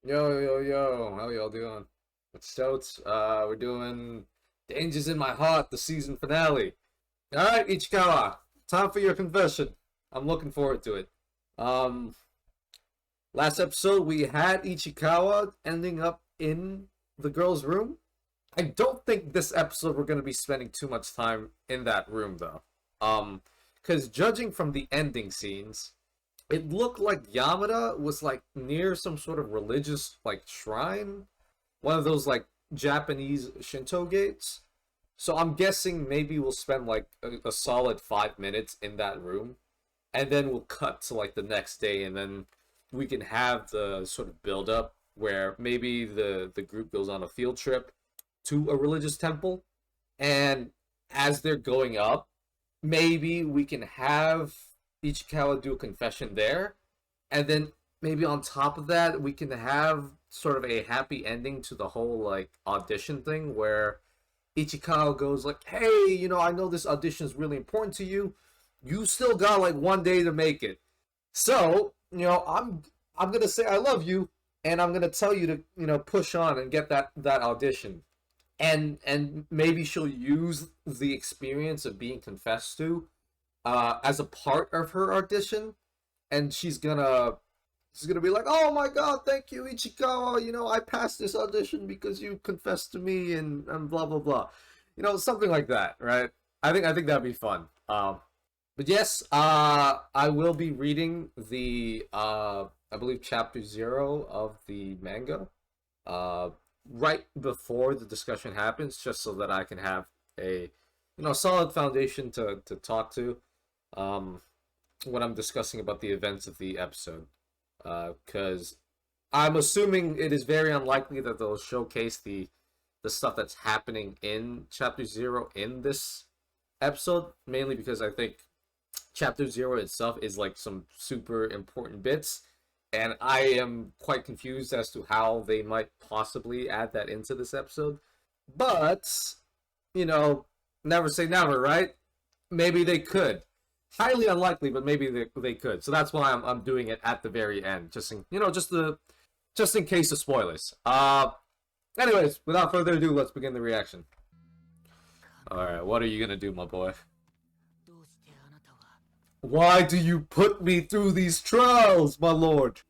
Yo, yo, yo, how y'all doing? It's Stouts. We're doing Dangers in My Heart, the season finale. Alright, Ichikawa, time for your confession. I'm looking forward to it. Um, Last episode we had Ichikawa ending up in the girl's room. I don't think this episode we're gonna be spending too much time in that room though. Because judging from the ending scenes, it looked like Yamada was like near some sort of religious like shrine, one of those like Japanese Shinto gates. So I'm guessing maybe we'll spend like a solid 5 minutes in that room, and then we'll cut to like the next day, and then we can have the sort of build up where maybe the group goes on a field trip to a religious temple, and as they're going up, maybe we can have Ichikawa do a confession there, and then maybe on top of that, we can have sort of a happy ending to the whole like audition thing where Ichikawa goes like, "Hey, I know this audition is really important to you. You still got like 1 day to make it. So, I'm gonna say I love you, and I'm gonna tell you to push on and get that audition." And maybe she'll use the experience of being confessed to as a part of her audition, and she's gonna be like, "Oh my God, thank you, Ichikawa. I passed this audition because you confessed to me, and blah blah blah. Something like that, right? I think that'd be fun. But yes, I will be reading the I believe chapter 0 of the manga uh right before the discussion happens, just so that I can have a solid foundation to talk to um when I'm discussing about the events of the episode. Because I'm assuming it is very unlikely that they'll showcase the stuff that's happening in chapter 0 in this episode, mainly because I think chapter 0 itself is like some super important bits, and I am quite confused as to how they might possibly add that into this episode. But, you know, never say never, right? Maybe they could. Highly unlikely, but maybe they could. So that's why I'm doing it at the very end, just in case of spoilers. Anyways, without further ado, let's begin the reaction. All right, what are you gonna do, my boy? Why do you put me through these trials, my lord?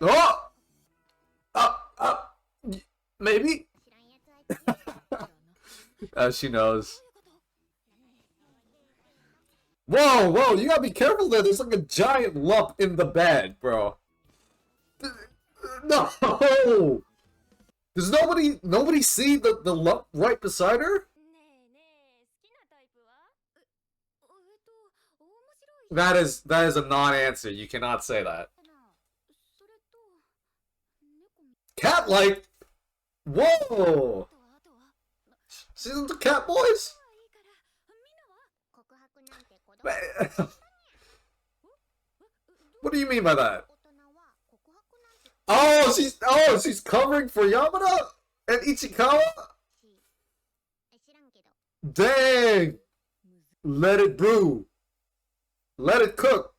Oh, uh, maybe. She knows. Whoa, whoa! You gotta be careful there. There's like a giant lump in the bed, bro. No! Does nobody see the lump right beside her? That is a non-answer. You cannot say that. Cat like. Whoa! She's into cat boys. What do you mean by that? Oh, she's covering for Yamada and Ichikawa. Dang! Let it brew. Let it cook.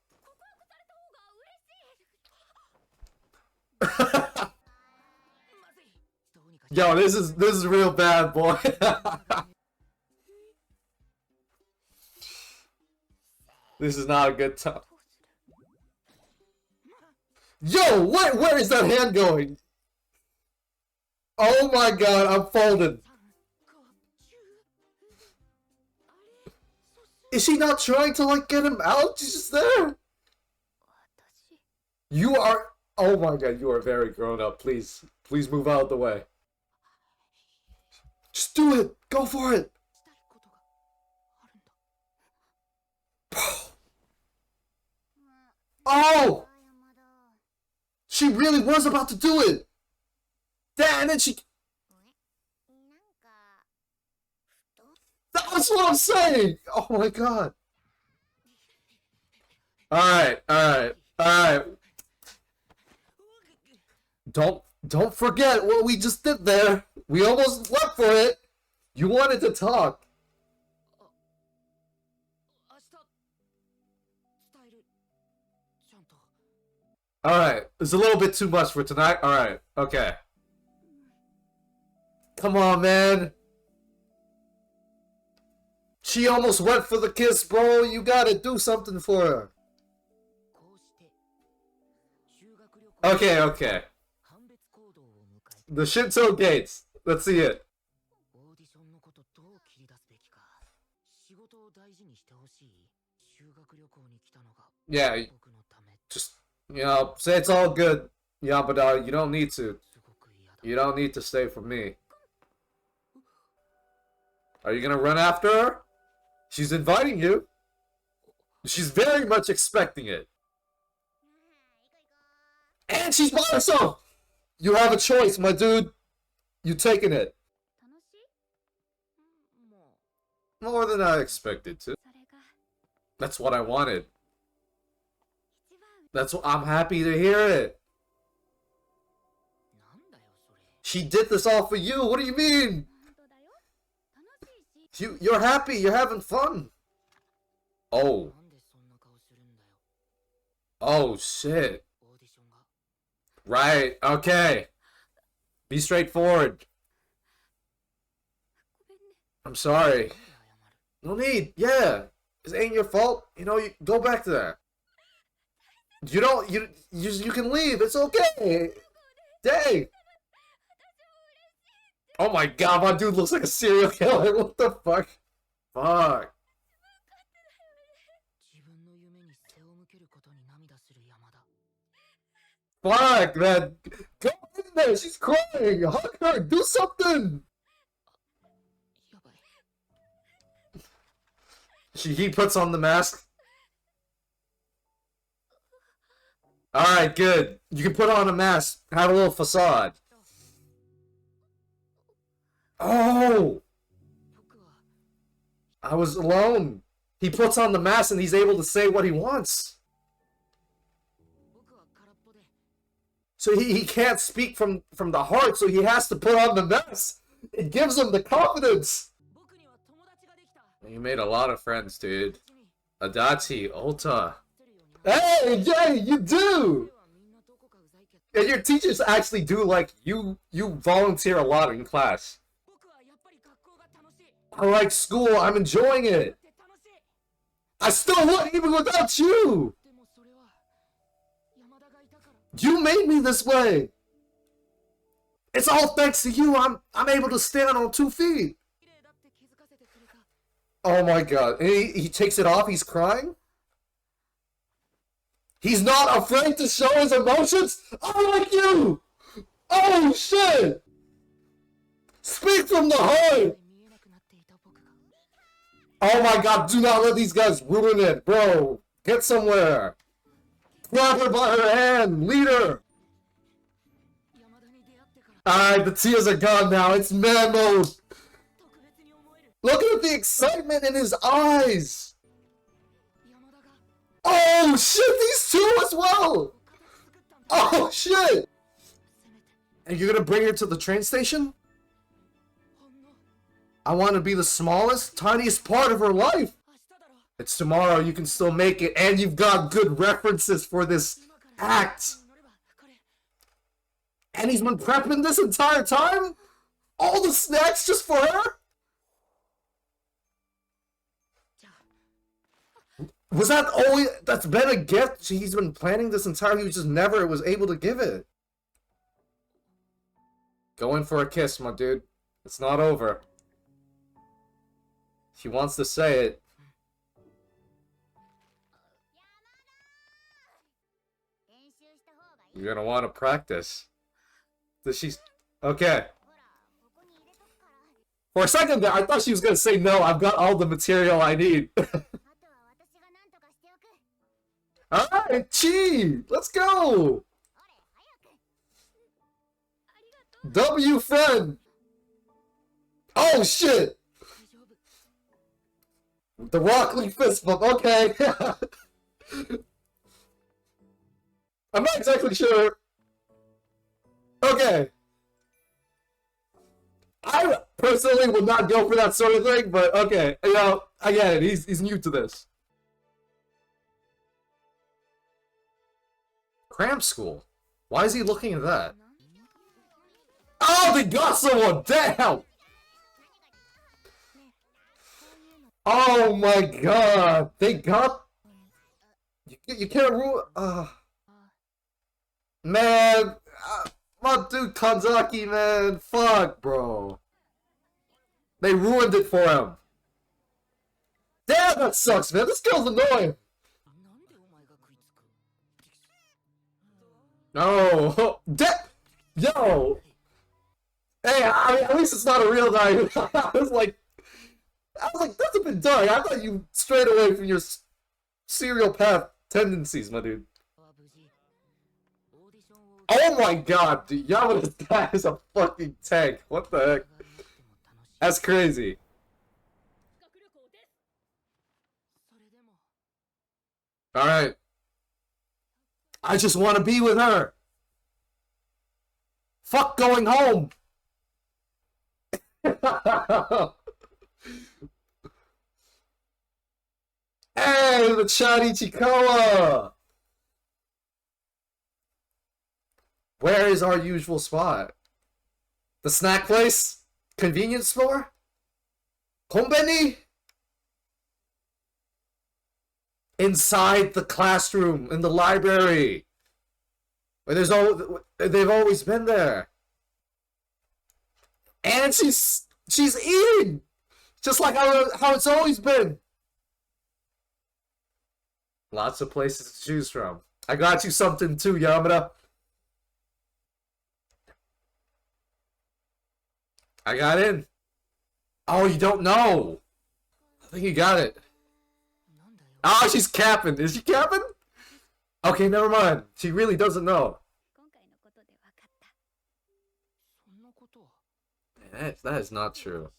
Yo, this is real bad, boy. This is not a good time. Yo, where is that hand going? Oh my God, I'm folded. Is she not trying to like get him out? She's just there. You are. Oh my God, you are very grown up. Please move out of the way. Just do it. Go for it. Oh! She really was about to do it! Damn, and then she... That's what I'm saying! Oh my God. Alright. Don't forget what we just did there. We almost went for it. You wanted to talk. Alright, it's a little bit too much for tonight. Alright, okay. Come on, man. She almost went for the kiss, bro. You gotta do something for her. Okay, okay. The Shinto gates. Let's see it. Yeah, just, say it's all good. Yeah, but you don't need to. You don't need to stay for me. Are you gonna run after her? She's inviting you. She's very much expecting it. And she's by herself! You have a choice, my dude. You taking it. More than I expected to. That's what I wanted. That's what I'm happy to hear it. She did this all for you. What do you mean? You're happy. You're having fun. Oh. Oh, shit. Right. Okay. Be straightforward. I'm sorry. No need. Yeah. This ain't your fault. You go back to that. You can leave. It's okay. Dang. Oh my god, my dude looks like a serial killer. What the fuck? Fuck. Fuck, man. Go in there. She's crying. Hug her. Do something. He puts on the mask. Alright, good. You can put on a mask. Have a little facade. Oh! I was alone. He puts on the mask and he's able to say what he wants. So he can't speak from the heart, so he has to put on the mask. It gives him the confidence. You made a lot of friends, dude. Adachi, Ota. Hey, Jay, you do! And your teachers actually do, like, you volunteer a lot in class. I like school, I'm enjoying it. I still would, even without you! You made me this way! It's all thanks to you, I'm able to stand on 2 feet! Oh my god, and he takes it off, he's crying? He's not afraid to show his emotions? I like you! Oh shit! Speak from the heart! Oh my god, do not let these guys ruin it, bro! Get somewhere! Grab her by her hand! Lead her! Alright, the tears are gone now, it's man mode! Look at the excitement in his eyes! Oh shit, these two as well! Oh shit! And you're gonna bring her to the train station? I want to be the smallest, tiniest part of her life! It's tomorrow, you can still make it, and you've got good references for this act! And he's been prepping this entire time? All the snacks just for her? Was that always... That's been a gift? He's been planning this entire... He just never was able to give it. Go in for a kiss, my dude. It's not over. He wants to say it. You're gonna want to practice. Does she... Okay. For a second there, I thought she was gonna say, no, I've got all the material I need. Alright, Chi! Let's go! W friend! Oh shit! The Rock Lee fist bump, okay. I'm not exactly sure. Okay. I personally would not go for that sort of thing, but okay. I get it. He's new to this. Cram school. Why is he looking at that? Oh, they got someone! Damn! Oh my god! They got... You can't rule... Man! My dude Kanzaki, man! Fuck, bro. They ruined it for him. Damn, that sucks, man! This girl's annoying! No! Yo! Hey, at least it's not a real guy. I was like, that's a bit dark. I thought you strayed away from your serial path tendencies, my dude. Oh my god, dude, Yamada's dad is a fucking tank. What the heck? That's crazy. Alright. I just want to be with her. Fuck going home. Hey, the Chan Ichikawa! Where is our usual spot? The snack place? Convenience store? Konbeni? Inside the classroom, in the library. Where they've always been there. And she's eating! Just like how it's always been. Lots of places to choose from. I got you something too, Yamada. I got in. Oh, you don't know. I think you got it. Oh, she's capping. Is she capping? Okay, never mind. She really doesn't know. That is not true.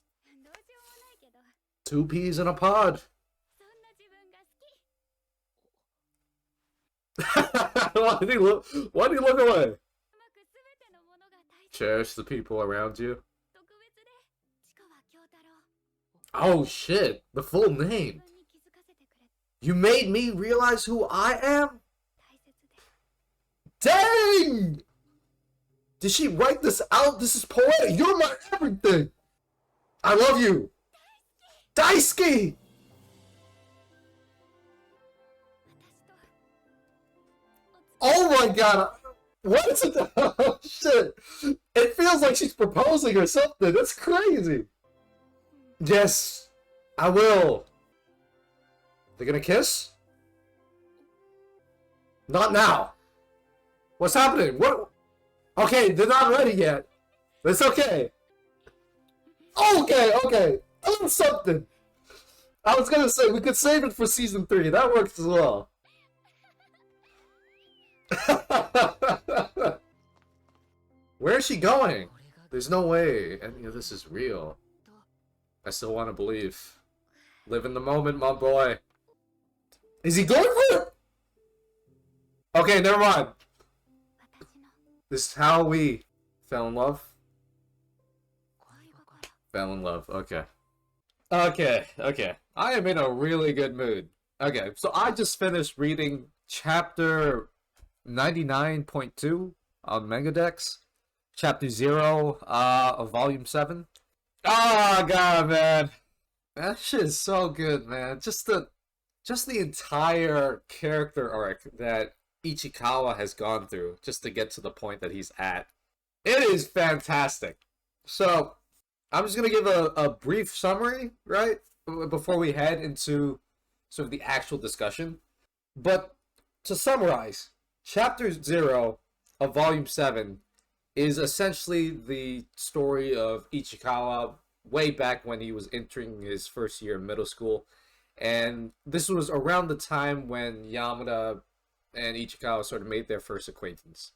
2 peas in a pod. Why do you look away? Cherish the people around you. Oh shit, the full name. You made me realize who I am? Dang! Did she write this out? This is poetic. You're my everything. I love you. Daisuke! Oh my god. What is it? Oh shit. It feels like she's proposing or something. That's crazy. Yes, I will. They're gonna kiss? Not now. What's happening? What? Okay, they're not ready yet. It's okay. Okay. Oh, something. I was gonna say we could save it for season 3. That works as well. Where is she going? There's no way any of this is real. I still want to believe. Live in the moment, my boy. Is he going for it? Okay, never mind. This is how we fell in love. Fell in love, okay. Okay. I am in a really good mood. Okay, so I just finished reading chapter 99.2 on Mangadex. Chapter 0 of volume 7. Oh god, man. That shit is so good, man. Just the entire character arc that Ichikawa has gone through just to get to the point that he's at. It is fantastic. So, I'm just going to give a brief summary, right? Before we head into sort of the actual discussion. But to summarize, Chapter 0 of Volume 7 is essentially the story of Ichikawa way back when he was entering his first year of middle school. And this was around the time when Yamada and Ichikawa sort of made their first acquaintance.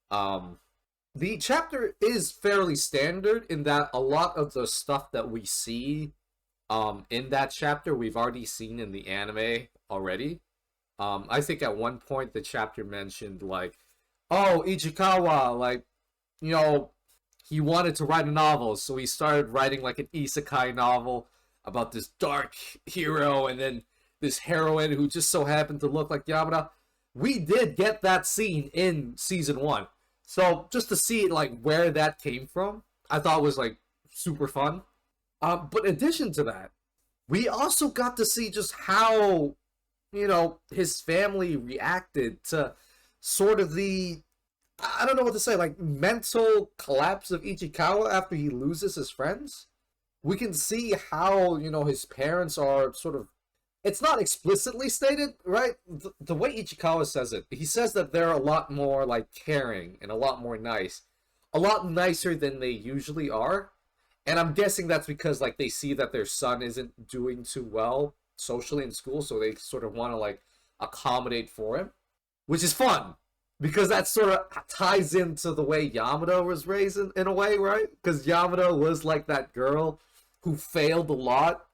The chapter is fairly standard in that a lot of the stuff that we see in that chapter we've already seen in the anime already. I think at one point the chapter mentioned like, oh, Ichikawa, like, you know, he wanted to write a novel, so he started writing like an isekai novel about this dark hero and then this heroine who just so happened to look like Yamada. we did get that scene in season 1. So just to see like where that came from, I thought was like super fun. But in addition to that, we also got to see just how, his family reacted to sort of the, I don't know what to say, like mental collapse of Ichikawa after he loses his friends. We can see how, his parents are sort of, it's not explicitly stated, right? The way Ichikawa says it, he says that they're a lot more like caring and a lot more nice, a lot nicer than they usually are. And I'm guessing that's because like they see that their son isn't doing too well socially in school, so they sort of want to like accommodate for him, which is fun because that sort of ties into the way Yamada was raised in a way, right? Because Yamada was like that girl who failed a lot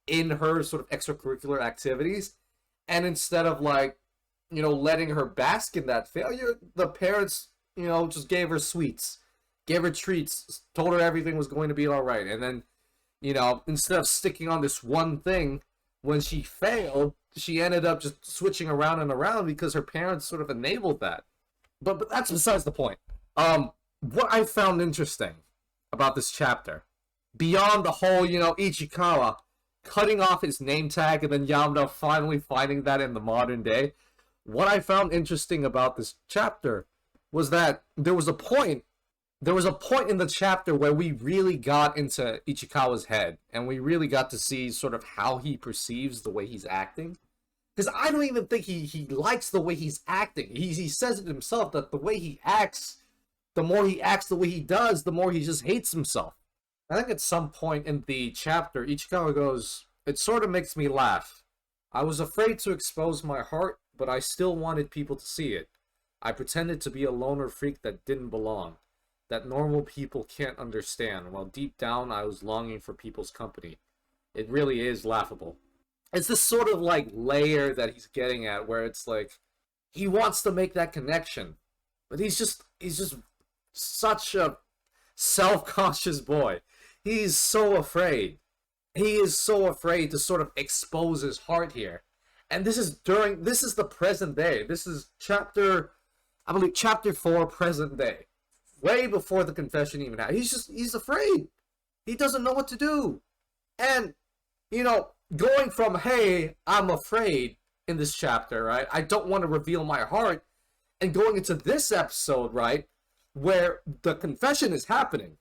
in her sort of extracurricular activities, and instead of like, letting her bask in that failure, the parents, just gave her sweets, gave her treats, told her everything was going to be all right. And then, instead of sticking on this one thing, when she failed, she ended up just switching around and around because her parents sort of enabled that. But that's besides the point. What I found interesting about this chapter, beyond the whole, Ichikawa cutting off his name tag and then Yamada finally finding that in the modern day, what I found interesting about this chapter was that there was a point in the chapter where we really got into Ichikawa's head and we really got to see sort of how he perceives the way he's acting. Because I don't even think he likes the way he's acting. He says it himself that the way he acts, the more he acts the way he does, the more he just hates himself. I think at some point in the chapter, Ichikawa goes, "It sort of makes me laugh. I was afraid to expose my heart, but I still wanted people to see it. I pretended to be a loner freak that didn't belong, that normal people can't understand, while deep down I was longing for people's company. It really is laughable." It's this sort of like layer that he's getting at where it's like he wants to make that connection, but he's just such a self-conscious boy. He's so afraid. He is so afraid to sort of expose his heart here. And this is the present day. This is I believe chapter 4, present day. Way before the confession even happened. He's afraid. He doesn't know what to do. And, going from, hey, I'm afraid in this chapter, right? I don't want to reveal my heart. And going into this episode, right? Where the confession is happening.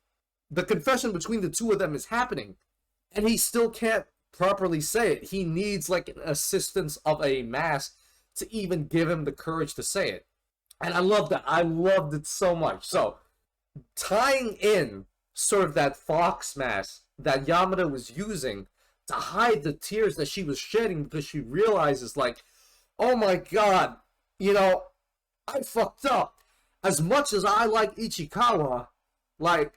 The confession between the two of them is happening. And he still can't properly say it. He needs like an assistance of a mask to even give him the courage to say it. And I love that. I loved it so much. So, tying in sort of that fox mask that Yamada was using to hide the tears that she was shedding because she realizes like, oh my god, I fucked up. As much as I like Ichikawa, like,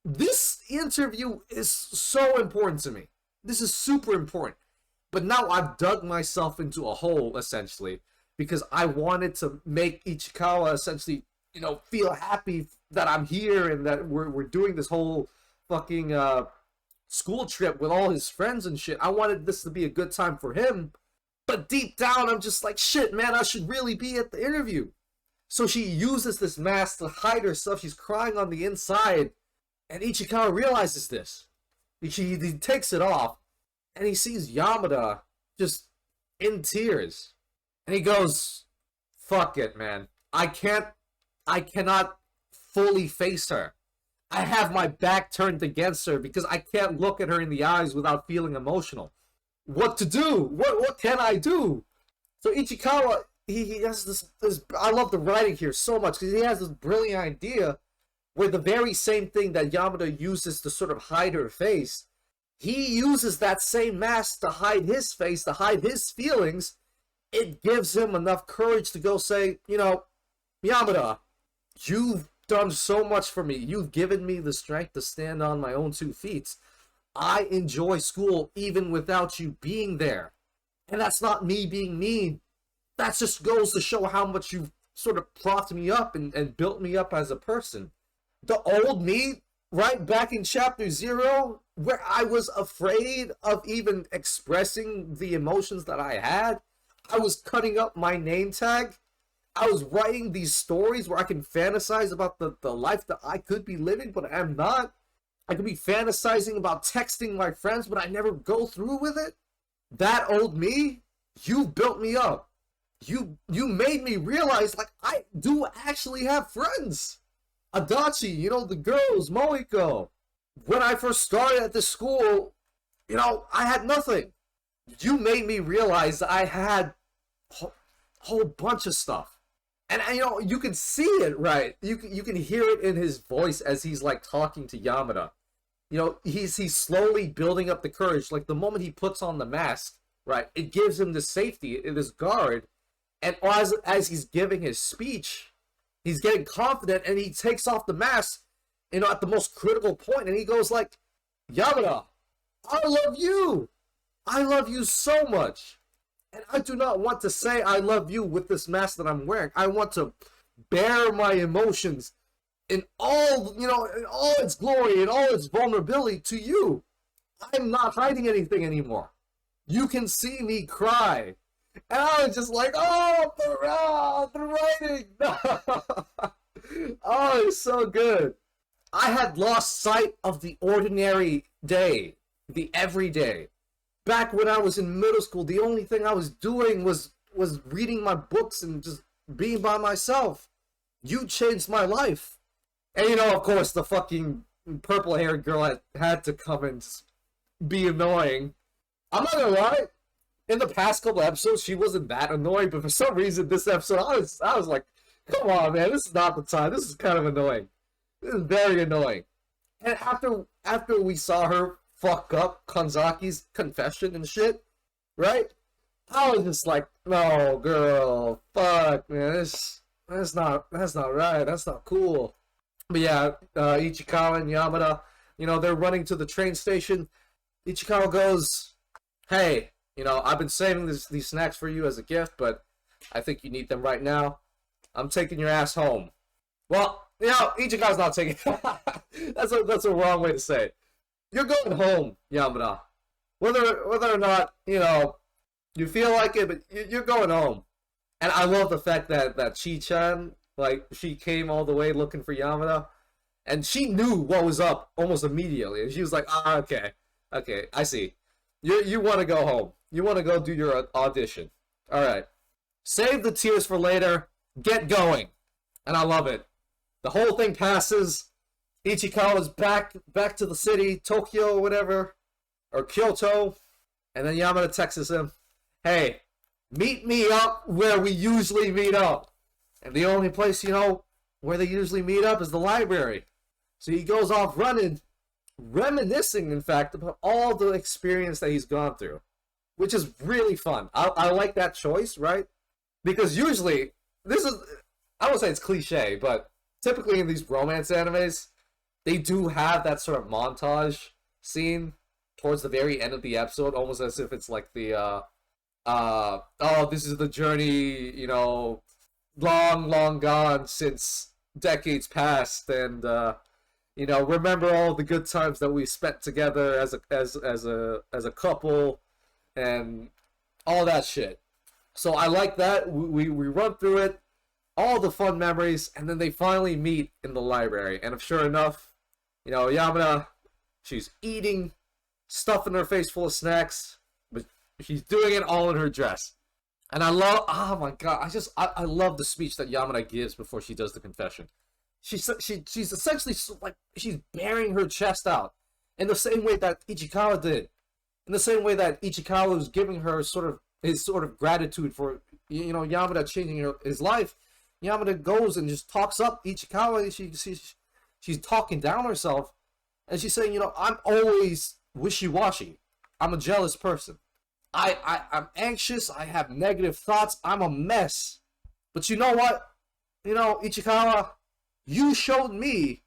this interview is so important to me. This is super important. But now I've dug myself into a hole, essentially, because I wanted to make Ichikawa essentially, feel happy that I'm here and that we're doing this whole fucking school trip with all his friends and shit. I wanted this to be a good time for him. But deep down, I'm just like, shit, man, I should really be at the interview. So she uses this mask to hide herself. She's crying on the inside. And Ichikawa realizes this. He takes it off. And he sees Yamada just in tears. And he goes, fuck it, man. I cannot fully face her. I have my back turned against her because I can't look at her in the eyes without feeling emotional. What to do? What can I do? So Ichikawa, he has this, I love the writing here so much because he has this brilliant idea where the very same thing that Yamada uses to sort of hide her face, he uses that same mask to hide his face, to hide his feelings. It gives him enough courage to go say, Yamada, you've done so much for me. You've given me the strength to stand on my own 2 feet. I enjoy school even without you being there. And that's not me being mean. That just goes to show how much you've sort of propped me up and built me up as a person. The old me, right back in chapter 0, where I was afraid of even expressing the emotions that I had, I was cutting up my name tag I was writing these stories where I can fantasize about the life that I could be living, but I'm not. I could be fantasizing about texting my friends, but I never go through with it. That old me, you built me up. You made me realize, like, I do actually have friends. Adachi, you know, the girls, Moiko. When I first started at this school, you know, I had nothing. You made me realize that I had a whole bunch of stuff. And you know, you can see it, right? You can hear it in his voice as he's like talking to Yamada. You know, he's slowly building up the courage. Like the moment he puts on the mask, right, it gives him the safety, this guard. And as he's giving his speech, he's getting confident, and he takes off the mask, you know, at the most critical point, and he goes like, Yamada, I love you. I love you so much. And I do not want to say I love you with this mask that I'm wearing. I want to bear my emotions in all, you know, in all its glory, in all its vulnerability to you. I'm not hiding anything anymore. You can see me cry. And I was just like, oh, the writing. Oh, it's so good. I had lost sight of the ordinary day, the everyday. Back when I was in middle school, the only thing I was doing was reading my books and just being by myself. You changed my life. And you know, of course, the fucking purple-haired girl had to come and be annoying. I'm not gonna lie. In the past couple episodes, she wasn't that annoying, but for some reason, this episode, I was like, come on, man, this is not the time. This is kind of annoying. This is very annoying. And after we saw her fuck up Kanzaki's confession and shit, right? I was just like, no, girl, fuck, man, that's not right. That's not cool. But yeah, Ichikawa and Yamada, you know, they're running to the train station. Ichikawa goes, hey, you know, I've been saving these snacks for you as a gift, but I think you need them right now. I'm taking your ass home. Well, you know, Ichikawa's not taking that's a wrong way to say it. You're going home, Yamada. Whether or not, you know, you feel like it, but you're going home. And I love the fact that Chi-chan, like, she came all the way looking for Yamada, and she knew what was up almost immediately. And she was like, okay, I see. You want to go home. You want to go do your audition. All right. Save the tears for later. Get going. And I love it. The whole thing passes. Ichikawa's back to the city, Tokyo, whatever, or Kyoto. And then Yamada texts him, hey, meet me up where we usually meet up. And the only place, you know, where they usually meet up is the library. So he goes off running, reminiscing, in fact, about all the experience that he's gone through, which is really fun. I like that choice, right? Because usually, I won't say it's cliche, but typically in these romance animes, they do have that sort of montage scene towards the very end of the episode, almost as if it's like the, this is the journey, you know, long gone since decades past, and, you know, remember all the good times that we spent together as a couple, and all that shit. So I like that. We run through it, all the fun memories, and then they finally meet in the library. And sure enough, you know, Yamada, she's eating, stuffing her face full of snacks, but she's doing it all in her dress. And I love, oh my god, I love the speech that Yamada gives before she does the confession. She's essentially like, she's bearing her chest out in the same way that Ichikawa did. In the same way that Ichikawa was giving her his sort of gratitude for, you know, Yamada changing his life. Yamada goes and just talks up Ichikawa. She's talking down herself, and she's saying, you know, I'm always wishy-washy. I'm a jealous person. I'm anxious. I have negative thoughts. I'm a mess. But you know what? You know, Ichikawa, you showed me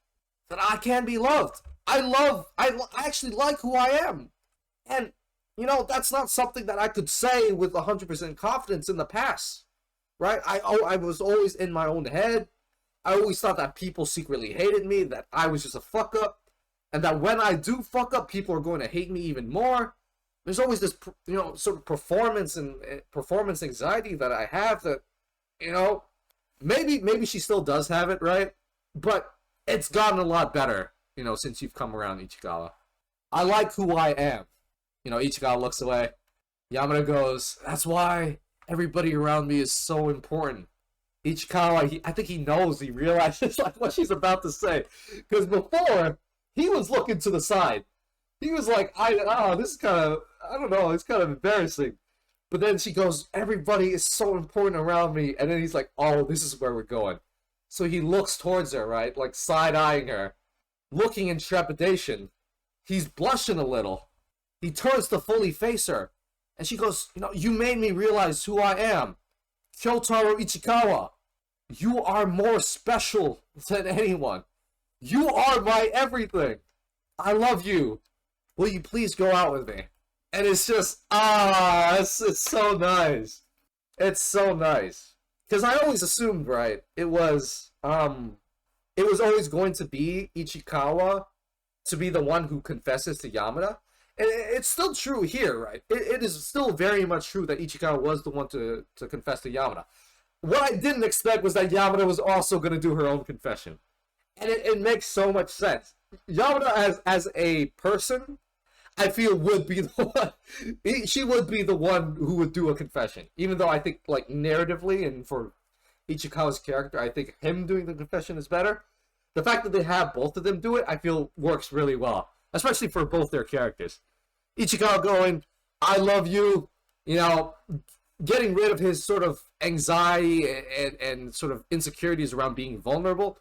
that I can be loved. I actually like who I am. And, you know, that's not something that I could say with 100% confidence in the past, right? I was always in my own head. I always thought that people secretly hated me, that I was just a fuck up, and that when I do fuck up, people are going to hate me even more. There's always this, you know, sort of performance anxiety that I have that, you know, maybe she still does have it, right? But it's gotten a lot better, since you've come around, Ichikawa. I like who I am. Ichikawa looks away. Yamada goes, that's why everybody around me is so important. Ichikawa, I think he knows, he realizes like what she's about to say. Because before, he was looking to the side. He was like, this is kind of, I don't know, it's kind of embarrassing. But then she goes, everybody is so important around me. And then he's like, oh, this is where we're going. So he looks towards her, right? Like side-eyeing her, looking in trepidation. He's blushing a little. He turns to fully face her. And she goes, you made me realize who I am. Kyotaro Ichikawa. You are more special than anyone. You are my everything. I love you. Will you please go out with me? And it's just, it's so nice. It's so nice. Because I always assumed, right, it was always going to be Ichikawa to be the one who confesses to Yamada. And it's still true here, right? It is still very much true that Ichikawa was the one to confess to Yamada. What I didn't expect was that Yamada was also going to do her own confession. And it makes so much sense. Yamada as a person, I feel would be the one. She would be the one who would do a confession. Even though I think, like, narratively and for Ichikawa's character, I think him doing the confession is better. The fact that they have both of them do it, I feel works really well. Especially for both their characters. Ichikawa going, I love you, getting rid of his sort of anxiety and sort of insecurities around being vulnerable.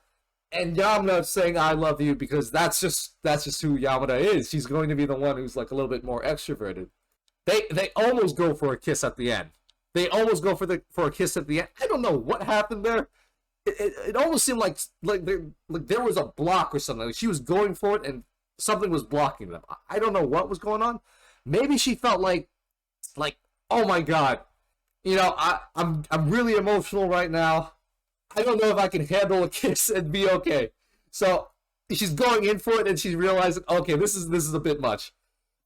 And Yamada saying, I love you, because that's just who Yamada is. She's going to be the one who's like a little bit more extroverted. They almost go for a kiss at the end. They almost go for a kiss at the end. I don't know what happened there. It almost seemed like there was a block or something. Like she was going for it and something was blocking them. I don't know what was going on. Maybe she felt like, oh my god, I'm really emotional right now. I don't know if I can handle a kiss and be okay. So she's going in for it and she's realizing, okay, this is a bit much.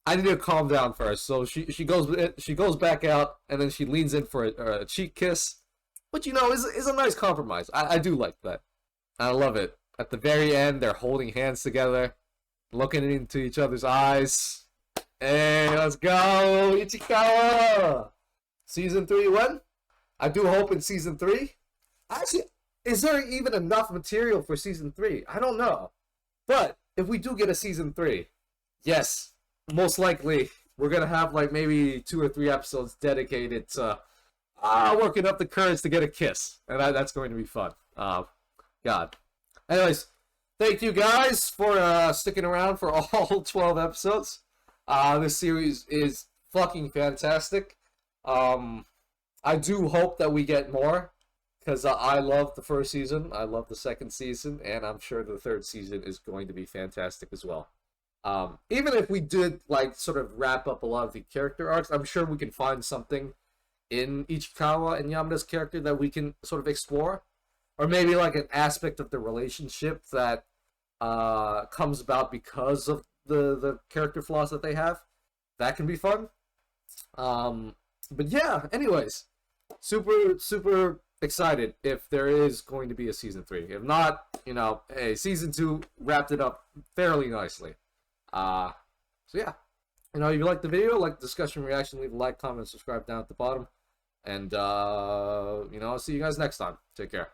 I need to calm down first. So she goes back out and then she leans in for a cheek kiss, which is a nice compromise. I do like that. I love it. At the very end, they're holding hands together, looking into each other's eyes. Hey, let's go, Ichikawa! Season 3 when? I do hope in Season 3. Actually, is there even enough material for Season 3? I don't know. But, if we do get a Season 3, yes, most likely, we're gonna have like maybe 2 or 3 episodes dedicated to working up the courage to get a kiss. And that's going to be fun. God. Anyways, thank you guys for sticking around for all 12 episodes. This series is fucking fantastic. I do hope that we get more, because I love the first season, I love the second season, and I'm sure the third season is going to be fantastic as well. Even if we did like sort of wrap up a lot of the character arcs, I'm sure we can find something in Ichikawa and Yamada's character that we can sort of explore. Or maybe like an aspect of the relationship that comes about because of the character flaws that they have. That can be fun. But yeah, anyways, super excited if there is going to be a Season 3. If not, hey, Season 2 wrapped it up fairly nicely. So yeah. If you like the video, like the discussion, reaction, leave a like, comment, subscribe down at the bottom. And, I'll see you guys next time. Take care.